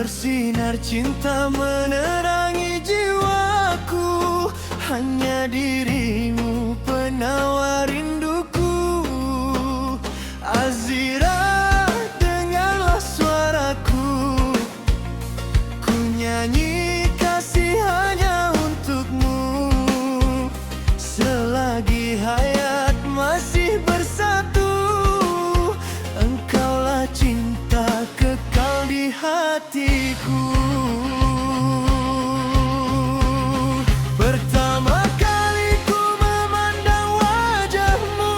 Bersinar cinta menerangi jiwaku, hanya dirimu penawar rinduku. Azira, dengarlah suaraku, ku nyanyi kasih hanya untukmu. Selagi hayat masih bersatu, engkaulah cinta kekal di hatiku. Pertama kali ku memandang wajahmu,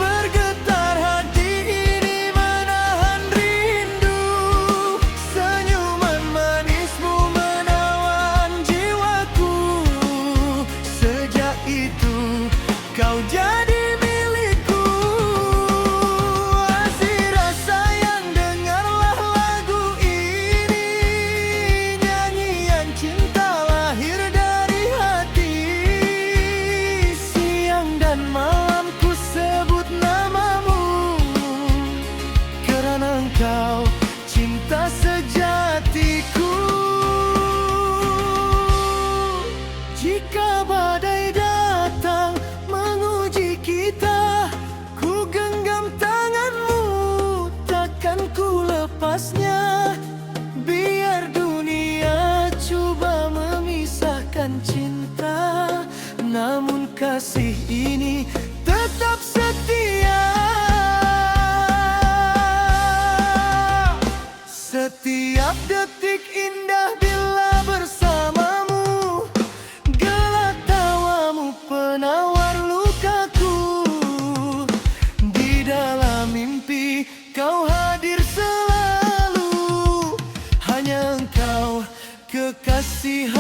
bergetar hati ini menahan rindu. Senyuman manismu menawan jiwaku. Sejak itu kau jadi milikku. Azira sayang, dengarlah lagu ini, nyanyian cinta lahir dari hati. Siang dan malam ku sebut namamu, karena engkau cinta sejatiku. Jika badai datang menguji kita, ku genggam tanganmu, takkan ku lepasnya. Biar dunia coba memisahkan cinta, namun kasih ini tetap setia. Setiap detik indah bila bersamamu, gelak tawamu penawar lukaku. Di dalam mimpi kau hadir selalu, hanya engkau kekasih